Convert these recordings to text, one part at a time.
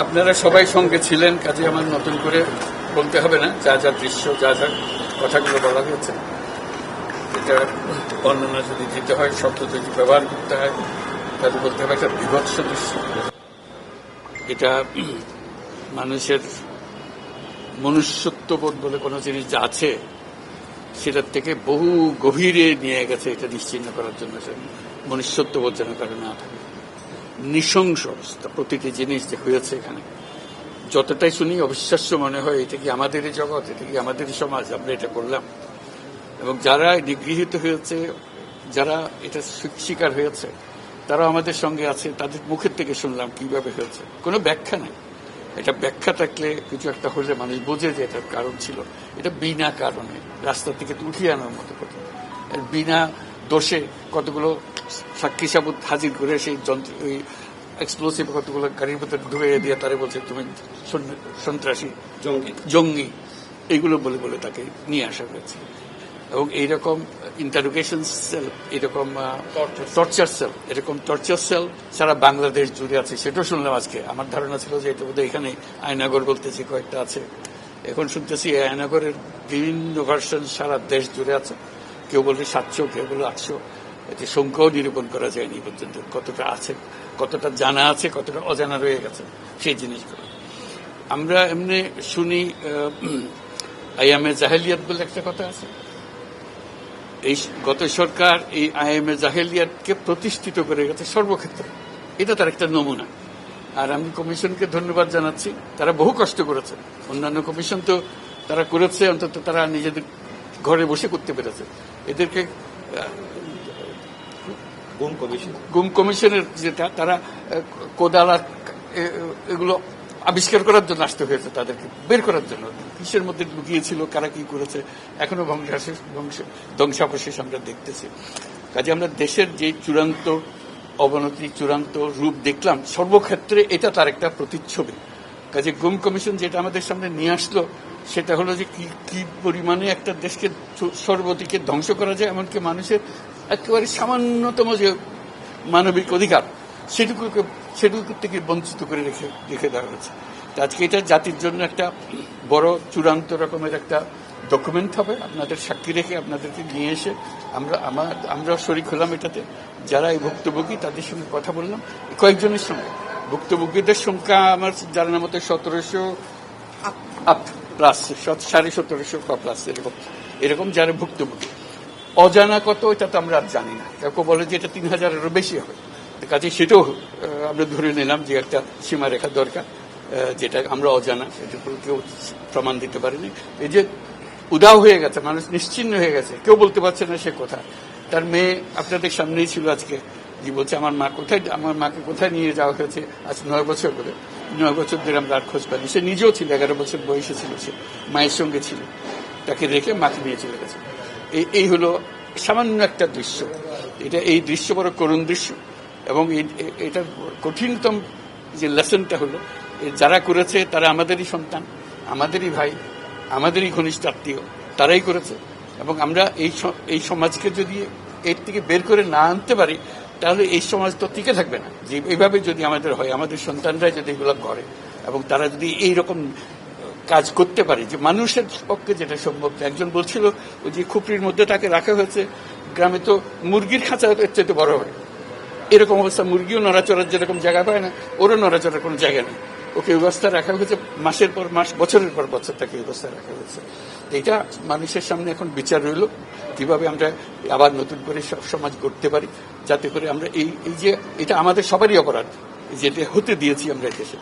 আপনারা সবাই সঙ্গে ছিলেন, কাজে আমার নতুন করে বলতে হবে না। যা যা দৃশ্য, যা যা কথাগুলো বলা হয়েছে, এটা বর্ণনা যদি দিতে হয়, শব্দ যদি ব্যবহার করতে হয়, তাহলে বলতে হবে একটা বিভৎস দৃশ্য। এটা মানুষের মনুষ্যত্ববোধ বলে কোনো জিনিস যা আছে সেটার থেকে বহু গভীরে নিয়ে গেছে। এটা নিশ্চিহ্ন করার জন্য মনুষ্যত্ববোধ যেন কারো না থাকে। নৃশংস অবস্থা, প্রতিটি জিনিস যে হয়েছে এখানে যতটাই শুনি অবিশ্বাস্য মনে হয়। এটা কি আমাদেরই জগৎ, এটা কি আমাদেরই সমাজ, আমরা এটা করলাম? এবং যারা নিগৃহীত হয়েছে, যারা এটা শিকার হয়েছে, তারা আমাদের সঙ্গে আছে। তাদের মুখের থেকে শুনলাম কিভাবে হয়েছে। কোনো ব্যাখ্যা নেই। এটা ব্যাখ্যা থাকলে কিছু একটা হলে মানুষ বোঝে যে এটার কারণ ছিল। এটা বিনা কারণে রাস্তা থেকে উঠিয়ে আনার মতো কথা। বিনা দোষে কতগুলো সাক্ষী সাবুত হাজির করে সেই যন্ত্র, ওই এক্সপ্লোসিভ কতগুলো গাড়ির ভিতরে ঢুকিয়ে দিয়ে তারা বলছে তুমি সন্ত্রাসী, জঙ্গি, এইগুলো বলে বলে তাকে নিয়ে আসা হয়েছে। এবং এইরকম ইন্টারোগেশন সেল, এরকম টর্চার সেল, এরকম টর্চার সেল সারা বাংলাদেশ জুড়ে আছে। সেটাও শুনলাম আজকে। আমার ধারণা ছিল যে এটা বোধহয় এখানে আয়নাগর বলতেছি কয়েকটা আছে, এখন শুনতেছি আয়নাগরের বিভিন্ন ভার্সন সারা দেশ জুড়ে আছে। কেউ বলছে 700, কেউ বলে 800। এতে সংখ্যাও নিরূপণ করা যায়নি পর্যন্ত। কতটা আছে, কতটা জানা আছে, কতটা অজানা রয়ে গেছে সেই জিনিসগুলো। আমরা এমনি শুনি আইএমএ জাহেলিয়াত বলে একটা কথা আছে। এই গত সরকার এই আইএমএ জাহেলিয়াতকে প্রতিষ্ঠিত করে গেছে সর্বক্ষেত্রে। এটা তার একটা নমুনা। আর আমি কমিশনকে ধন্যবাদ জানাচ্ছি। তারা বহু কষ্ট করেছে। অন্যান্য কমিশন তো তারা করেছে, অন্তত তারা নিজেদের ঘরে বসে করতে পেরেছে। এদেরকে গুম কমিশনের যেটা, তারা কোদালা এগুলো আবিষ্কার করার জন্য আসতে হয়েছে, তাদেরকে বের করার জন্য। কিসের মধ্যে লুকিয়েছিল, কারা কি করেছে, এখনো ধ্বংসাবশেষ আমরা দেখতেছি। কাজে আমরা দেশের যে চূড়ান্ত অবনতি, চূড়ান্ত রূপ দেখলাম সর্বক্ষেত্রে, এটা তার একটা প্রতিচ্ছবি। কাজে গুম কমিশন যেটা আমাদের সামনে নিয়ে আসলো, সেটা হলো যে কি পরিমাণে একটা দেশকে সর্বদিকে ধ্বংস করা যায়, এমনকি মানুষের একেবারে সামান্যতম যে মানবিক অধিকার সেটুকু থেকে বঞ্চিত করে রেখে দেওয়া হয়েছে। আজকে এটা জাতির জন্য একটা বড় চূড়ান্ত রকমের একটা ডকুমেন্ট হবে। আপনাদের সাক্ষী রেখে আপনাদেরকে নিয়ে এসে আমরা শরিক হলাম এটাতে। যারা এই ভুক্তভোগী তাদের সঙ্গে কথা বললাম, কয়েকজনের সঙ্গে। ভুক্তভোগীদের সংখ্যা আমার জানার মতো 1700 প্লাস, 1750 প্লাস এরকম যারা ভুক্তভোগী। অজানা কত এটা তো আমরা আর জানি না। কেউ বলে যে এটা 3000-এরও বেশি হবে। কাজে সেটাও আমরা ধরে নিলাম যে একটা সীমারেখা দরকার, যেটা আমরা অজানা, এটার উপর কেউ প্রমাণ দিতে পারেনি। এই যে উদাও হয়ে গেছে, মানুষ নিশ্চিহ্ন হয়ে গেছে, কেউ বলতে পারছে না সে কোথায়। তার মেয়ে আপনাদের সামনেই ছিল আজকে, যে বলছে আমার মাকে কোথায় নিয়ে যাওয়া হয়েছে। আজ 9 বছর করে, 9 বছর ধরে আমরা আর খোঁজ পাইনি। সে নিজেও ছিল, 11 বছর বয়সে ছিল, সে মায়ের সঙ্গে ছিল, তাকে রেখে মাকে নিয়ে চলে গেছে। এই হলো সামান্য একটা দৃশ্য। এই দৃশ্য বড় করুণ দৃশ্য। এবং এটার কঠিনতম যে লেসনটা হলো, যারা করেছে তারা আমাদেরই সন্তান, আমাদেরই ভাই, আমাদেরই ঘনিষ্ঠ আত্মীয়, তারাই করেছে। এবং আমরা এই সমাজকে যদি এর থেকে বের করে না আনতে পারি, তাহলে এই সমাজ তো টিকে থাকবে না। যে এইভাবে যদি আমাদের হয়, আমাদের সন্তানরাই যদি এগুলো করে, এবং তারা যদি এইরকম কাজ করতে পারে, যে মানুষের পক্ষে যেটা সম্ভব। একজন বলছিল ওই যে খুপড়ির মধ্যে তাকে রাখা হয়েছে, গ্রামে তো মুরগির খাঁচা এর চাইতে বড় হয়। এরকম অবস্থা, মুরগিও নড়াচড়ার যেরকম জায়গা পায় না, ওরও নড়াচড়ার কোনো জায়গা নেই। ওকে ব্যবস্থা রাখা হয়েছে, মাসের পর মাস, বছরের পর বছর তাকে ব্যবস্থা রাখা হয়েছে। এটা মানুষের সামনে এখন বিচার রইল, কিভাবে আমরা আবার নতুন করে সমাজ গড়তে পারি, যাতে করে আমরা এই যে এটা আমাদের সবারই অপরাধ, যেটা হতে দিয়েছি আমরা দেশে।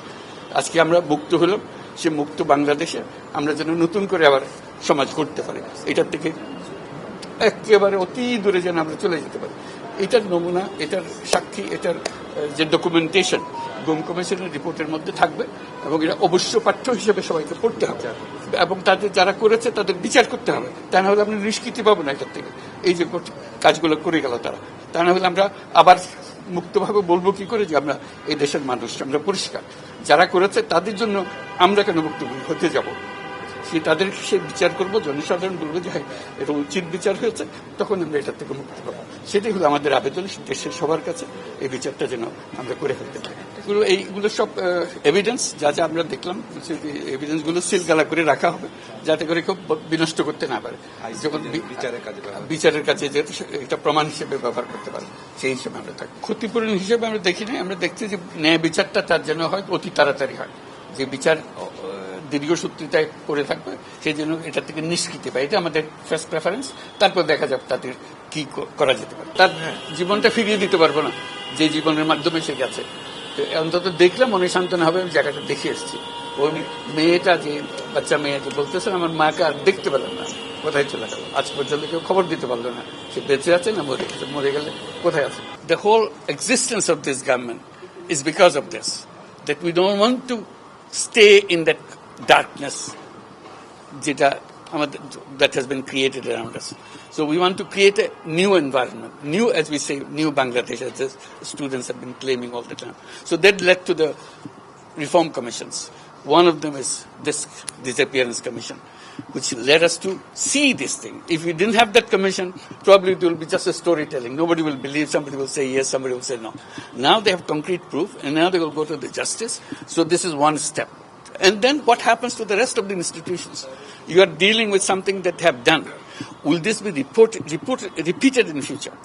আজকে আমরা মুক্ত হলাম, সে মুক্ত বাংলাদেশে আমরা যেন নতুন করে আবার সমাজ করতে পারি। এটার থেকে একেবারে অতি দূরে যেন আমরা চলে যেতে পারি। এটার নমুনা, এটার সাক্ষী, এটার যে ডকুমেন্টেশন গুম কমিশনের রিপোর্টের মধ্যে থাকবে, এবং এটা অবশ্য পাঠ্য হিসেবে সবাইকে পড়তে হবে, এবং তাদের যারা করেছে তাদের বিচার করতে হবে। তা না হলে আমরা নিষ্কৃতি পাবো না এটার থেকে। এই যে কাজগুলো করে গেল তারা, তা না হলে আমরা আবার মুক্তভাবে বলবো কি করে যে আমরা এই দেশের মানুষ, আমরা পরিষ্কার। যারা করেছে তাদের জন্য আমরা কেন মুক্তভোগী হতে যাব? তাদেরকে সে বিচার করবো, জনসাধারণ বলবো যে হ্যাঁ এটা উচিত বিচার হয়েছে, তখন আমরা এটা থেকে মুক্তি পাবো। সেটাই হলো আমাদের আবেদন দেশের সবার কাছে, এই বিচারটা যেন আমরা করে ফেলতে পারি। এইগুলো সব এভিডেন্স যা যা আমরা দেখলাম, এভিডেন্স গুলো সিলগালা করে রাখা হবে যাতে করে কেউ বিনষ্ট করতে না পারে, যখন বিচারের কাছে যেহেতু এটা প্রমাণ হিসেবে ব্যবহার করতে পারে, সেই হিসেবে আমরা থাকি। ক্ষতিপূরণ হিসেবে আমরা দেখি নাই, আমরা দেখছি যে ন্যায় বিচারটা তার জন্য হয় অতি তাড়াতাড়ি হয়, যে বিচার দীর্ঘসূত্রিতায় পড়ে থাকবে সেই জন্য এটা থেকে নিষ্কৃতি পায়, এটা আমাদের ফার্স্ট প্রেফারেন্স। তারপর দেখা যাবে তাদের কি করা যেতে পারে। তার জীবনটা ফিরিয়ে দিতে পারবো না যে জীবনের মাধ্যমে সে গেছে, অন্তত দেখলে মনে সান্ত্বনা হবে। আমি জায়গাটা দেখে এসেছি। ওই মেয়েটা, যে বাচ্চা মেয়েকে বলতেছেন আমার মাকে আর দেখতে পেলাম না, কোথায় চলে গেল, আজ পর্যন্ত কেউ খবর দিতে পারলো না সে বেঁচে আছে না মরে গেছে, মরে গেলে কোথায় আছে। The whole existence of this government is because of this, that we don't want to stay in that darkness যেটা আমাদের that has been created around us. So we want to create a new environment, new, as we say, new Bangladesh, as the students have been claiming all the time. So that led to the reform commissions. One of them is this disappearance commission, which led us to see this thing. If we didn't have that commission, probably it will be just a storytelling. Nobody will believe, somebody will say yes, somebody will say no. Now they have concrete proof, and now they will go to the justice. So this is one step. And then what happens to the rest of the institutions? You are dealing with something that have done. Will this be repeated in future?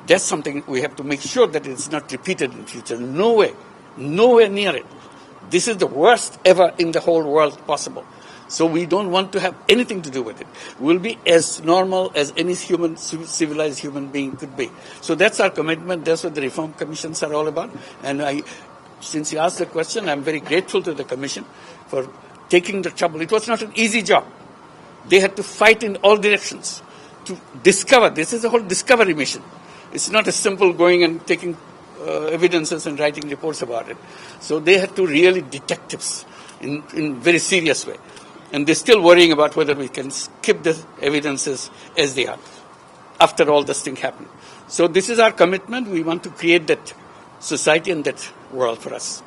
That's something we have to make sure that it's not repeated in future. No way. Nowhere near it. This is the worst ever in the whole world possible. So we don't want to have anything to do with it. We'll be as normal as any civilized human being could be. So that's our commitment. That's what the reform commissions are all about. And since you asked the question, I'm very grateful to the commission for taking the trouble. It was not an easy job. They had to fight in all directions to discover. This is a whole discovery mission. It's not a simple going and taking evidences and writing reports about it. So they had to really detectives in very serious way. And they're still worrying about whether we can keep the evidences as they are after all this thing happened. So this is our commitment. We want to create that society and that world for us.